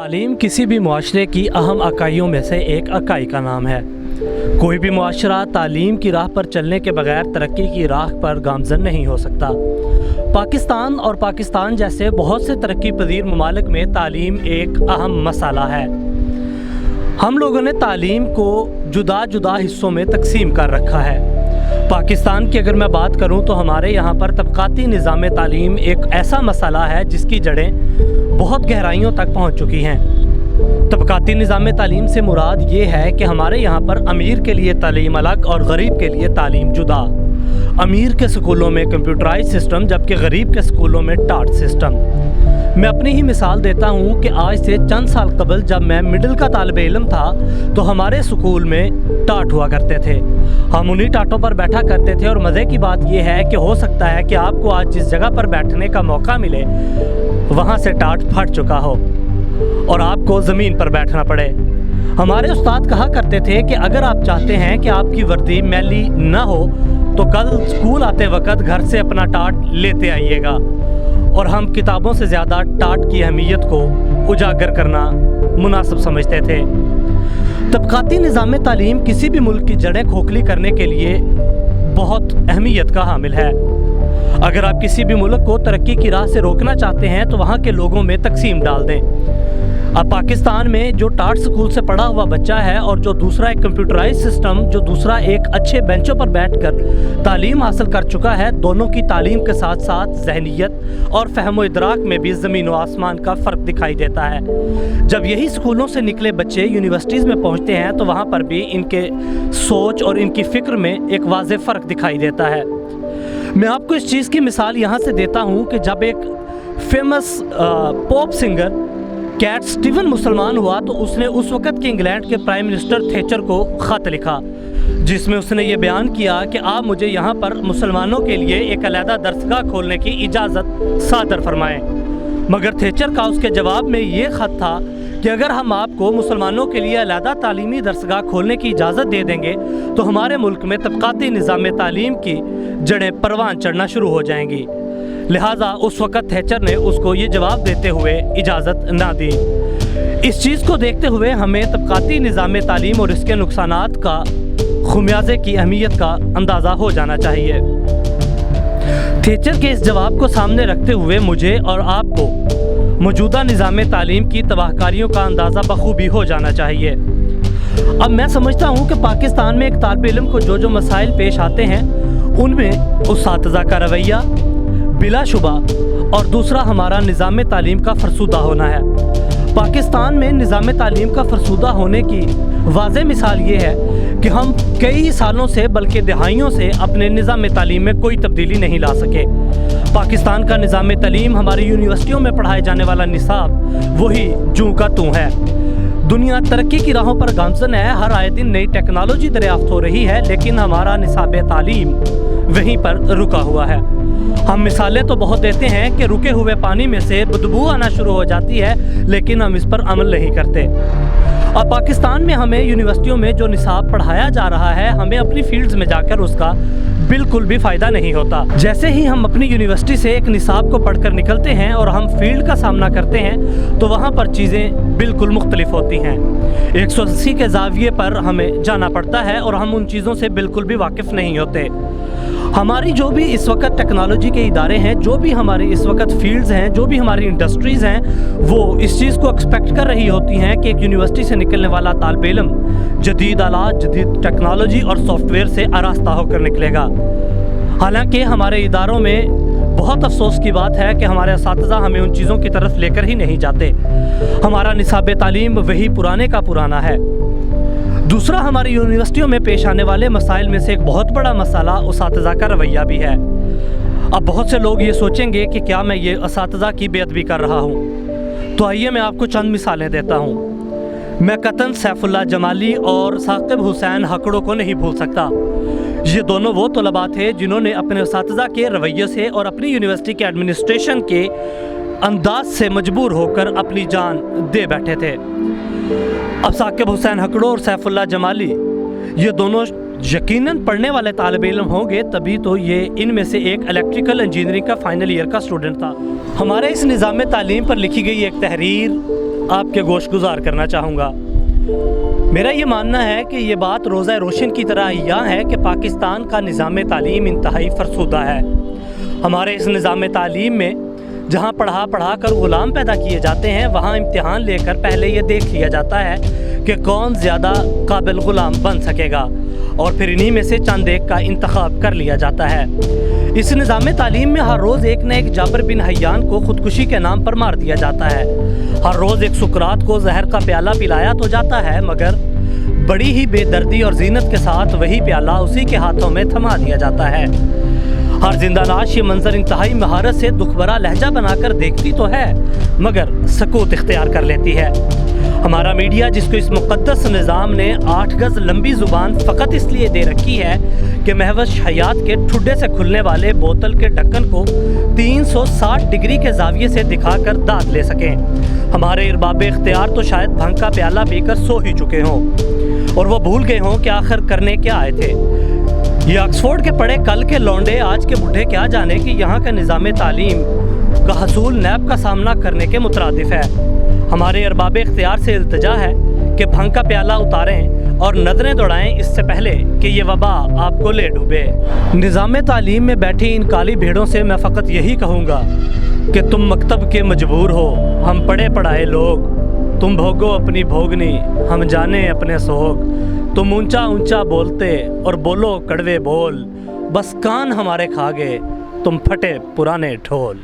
तालीम किसी भी मुआशरे की अहम इकाइयों में से एक इकाई का नाम है। कोई भी मुआशरा तालीम की राह पर चलने के बगैर तरक्की की राह पर गामज़न नहीं हो सकता। पाकिस्तान और पाकिस्तान जैसे बहुत से तरक्की पजीर ममालिक में तालीम एक अहम मसाला है। हम लोगों ने तालीम को जुदा जुदा हिस्सों में तकसीम कर रखा है। पाकिस्तान की अगर मैं बात करूं तो हमारे यहाँ पर तबक़ाती निज़ाम तालीम एक ऐसा मसाला है जिसकी जड़ें बहुत गहराइयों तक पहुँच चुकी हैं। तबक़ाती निज़ाम तालीम से मुराद ये है कि हमारे यहाँ पर अमीर के लिए तालीम अलग और गरीब के लिए तालीम जुदा। अमीर के स्कूलों में कंप्यूटराइज सिस्टम जबकि गरीब के स्कूलों में टाट सिस्टम। मैं अपनी ही मिसाल देता हूँ कि आज से चंद साल कबल जब मैं मिडिल का तालिब इल्म था तो हमारे स्कूल में टाट हुआ करते थे। हम उन्हीं टाटों पर बैठा करते थे और मज़े की बाट ये है कि हो सकता है कि आपको आज जिस जगह पर बैठने का मौका मिले वहाँ से टाट फट चुका हो और आपको ज़मीन पर बैठना पड़े। हमारे उस्ताद कहा करते थे कि अगर आप चाहते हैं कि आपकी वर्दी मैली न हो तो कल स्कूल आते वक्त घर से अपना टाट लेते आइएगा। और हम किताबों से ज़्यादा टाट की अहमियत को उजागर करना मुनासिब समझते थे। तबक़ाती निज़ाम तालीम किसी भी मुल्क की जड़ें खोखली करने के लिए बहुत अहमियत का हामिल है। अगर आप किसी भी मुल्क को तरक्की की राह से रोकना चाहते हैं तो वहाँ के लोगों में तकसीम डाल दें। अब पाकिस्तान में जो टाट स्कूल से पढ़ा हुआ बच्चा है और जो दूसरा एक कंप्यूटराइज सिस्टम, जो दूसरा एक अच्छे बेंचों पर बैठकर तालीम हासिल कर चुका है, दोनों की तालीम के साथ साथ जहनीत और फ़हम इदराक में भी ज़मीन व आसमान का फ़र्क दिखाई देता है। जब यही स्कूलों से निकले बच्चे यूनिवर्सिटीज़ में पहुँचते हैं तो वहाँ पर भी इनके सोच और इनकी फ़िक्र में एक वाज़ेह फ़र्क दिखाई देता है। मैं आपको इस चीज़ की मिसाल यहाँ से देता हूँ कि जब एक famous pop singer Cat Steven मुसलमान हुआ तो उसने उस वक़्त के इंग्लैंड के प्राइम मिनिस्टर थैचर को ख़त लिखा जिसमें उसने ये बयान किया कि आप मुझे यहाँ पर मुसलमानों के लिए एक अलहदा दरसगाह खोलने की इजाज़त सादर फरमाएँ। मगर थैचर का उसके जवाब में ये ख़त था कि अगर हम आपको मुसलमानों के लिए अलहदा तालीमी दरसगाह खोलने की इजाज़त दे देंगे तो हमारे मुल्क में तबक़ाती निज़ाम तालीम की जड़ें परवान चढ़ना शुरू हो जाएंगी। लिहाजा उस वक़्त थैचर ने उसको ये जवाब देते हुए इजाज़त ना दी। इस चीज़ को देखते हुए हमें तबक़ाती निज़ाम तालीम और इसके नुकसानात का खुमियाज़े की अहमियत का अंदाज़ा हो जाना चाहिए। थैचर के इस जवाब को सामने रखते हुए मुझे और आपको मौजूदा निज़ाम तालीम की तबाहकारियों का अंदाज़ा बखूबी हो जाना चाहिए। अब मैं समझता हूँ कि पाकिस्तान में एक तालिब इल्म को जो मसाइल पेश आते हैं उनमें उस्ताज़ा का रवैया बिलाशुबा और दूसरा हमारा निज़ाम तालीम का फरसूदा होना है। पाकिस्तान में निज़ाम तालीम का फरसूदा होने की वाज़ेह मिसाल ये है कि हम कई सालों से बल्कि दहाइयों से अपने निज़ाम तालीम में कोई तब्दीली नहीं ला सके। पाकिस्तान का निज़ाम तालीम हमारी यूनिवर्सिटियों में पढ़ाए जाने वाला निसाब वही जूं का तूं है। दुनिया तरक्की की राहों पर गामज़न है, हर आए दिन नई टेक्नोलॉजी दरियाफ्त हो रही है, लेकिन हमारा निसाब तालीम वहीं पर रुका हुआ है। हम मिसालें तो बहुत देते हैं कि रुके हुए पानी में से बदबू आना शुरू हो जाती है, लेकिन हम इस पर अमल नहीं करते। अब पाकिस्तान में हमें यूनिवर्सिटियों में जो निसाब पढ़ाया जा रहा है हमें अपनी फील्ड्स में जाकर उसका बिल्कुल भी फ़ायदा नहीं होता। जैसे ही हम अपनी यूनिवर्सिटी से एक निसाब को पढ़कर निकलते हैं और हम फील्ड का सामना करते हैं तो वहाँ पर चीज़ें बिल्कुल मुख्तलिफ होती हैं। 180 के ज़ाविये पर हमें जाना पड़ता है और हम उन चीज़ों से बिल्कुल भी वाकिफ़ नहीं होते। हमारी जो भी इस वक्त टेक्नोलॉजी के इदारे हैं, जो भी हमारी इस वक्त फील्ड्स हैं, जो भी हमारी इंडस्ट्रीज़ हैं, वो इस चीज़ को एक्सपेक्ट कर रही होती हैं कि एक यूनिवर्सिटी से निकलने वाला तालिब इल्म जदीद आलात, जदीद टेक्नोलॉजी और सॉफ्टवेयर से आरास्ता होकर निकलेगा। हालांकि हमारे इदारों में बहुत अफसोस की बात है कि हमारे असातिज़ा हमें उन चीज़ों की तरफ लेकर ही नहीं जाते। हमारा निसाब तालीम वही पुराने का पुराना है। दूसरा, हमारी यूनिवर्सिटियों में पेश आने वाले मसाइल में से एक बहुत बड़ा मसाला उस्ताज़ा का रवैया भी है। अब बहुत से लोग ये सोचेंगे कि क्या मैं ये उस्ताज़ा की बेअदबी कर रहा हूँ, तो आइए मैं आपको चंद मिसालें देता हूँ। मैं कतन सैफुल्लाह जमाली और साकिब हुसैन हकड़ो को नहीं भूल सकता। ये दोनों वो तलबा थे जिन्होंने अपने उस्ताज़ा के रवैये से और अपनी यूनिवर्सिटी के एडमिनिस्ट्रेशन के अंदाज से मजबूर होकर अपनी जान दे बैठे थे। अब साकिब हुसैन हकड़ो और सैफुल्लाह जमाली ये दोनों यकीनन पढ़ने वाले तालिब इल्म होंगे, तभी तो ये इनमें से एक इलेक्ट्रिकल इंजीनियरिंग का फाइनल ईयर का स्टूडेंट था। हमारे इस निज़ाम तालीम पर लिखी गई एक तहरीर آپ کے گوش گزار کرنا چاہوں گا۔ میرا یہ ماننا ہے کہ یہ بات روزہ روشن کی طرح عیاں ہے کہ پاکستان کا نظام تعلیم انتہائی فرسودہ ہے۔ ہمارے اس نظام تعلیم میں جہاں پڑھا کر غلام پیدا کیے جاتے ہیں، وہاں امتحان لے کر پہلے یہ دیکھ لیا جاتا ہے کہ کون زیادہ قابل غلام بن سکے گا، اور پھر انہی میں سے چند ایک کا انتخاب کر لیا جاتا ہے۔ اس نظام تعلیم میں ہر روز ایک نہ ایک جابر بن حیان کو خودکشی کے نام پر مار دیا جاتا ہے۔ ہر روز ایک سقراط کو زہر کا پیالہ پلایا تو جاتا ہے، مگر بڑی ہی بے دردی اور زینت کے ساتھ وہی پیالہ اسی کے ہاتھوں میں تھما دیا جاتا ہے۔ ہر زندہ لاش یہ منظر انتہائی مہارت سے دکھ بھرا لہجہ بنا کر دیکھتی تو ہے، مگر سکوت اختیار کر لیتی ہے۔ ہمارا میڈیا، جس کو اس مقدس نظام نے 8 گز لمبی زبان فقط اس لیے دے رکھی ہے کہ محوش حیات کے ٹھڈے سے کھلنے والے بوتل کے ڈھکن کو 360 ڈگری کے زاویے سے دکھا کر داد لے سکیں، ہمارے ارباب اختیار تو شاید بھنگ کا پیالہ پی کر سو ہی چکے ہوں، اور وہ بھول گئے ہوں کہ آخر کرنے کیا آئے تھے۔ یہ آکسفورڈ کے پڑھے کل کے لونڈے آج کے بوڑھے کیا جانے کہ یہاں کا نظام تعلیم کا حصول نیب کا سامنا کرنے کے مترادف ہے۔ ہمارے ارباب اختیار سے التجا ہے کہ بھنگ کا پیالہ اتاریں اور نظریں دوڑائیں اس سے پہلے کہ یہ وبا آپ کو لے ڈوبے۔ نظام تعلیم میں بیٹھی ان کالی بھیڑوں سے میں فقط یہی کہوں گا کہ تم مکتب کے مجبور ہو، ہم پڑھے پڑھائے لوگ، تم بھوگو اپنی بھوگنی، ہم جانے اپنے سوگ، تم اونچا اونچا بولتے اور بولو کڑوے بول، بس کان ہمارے کھا گئے تم پھٹے پرانے ڈھول۔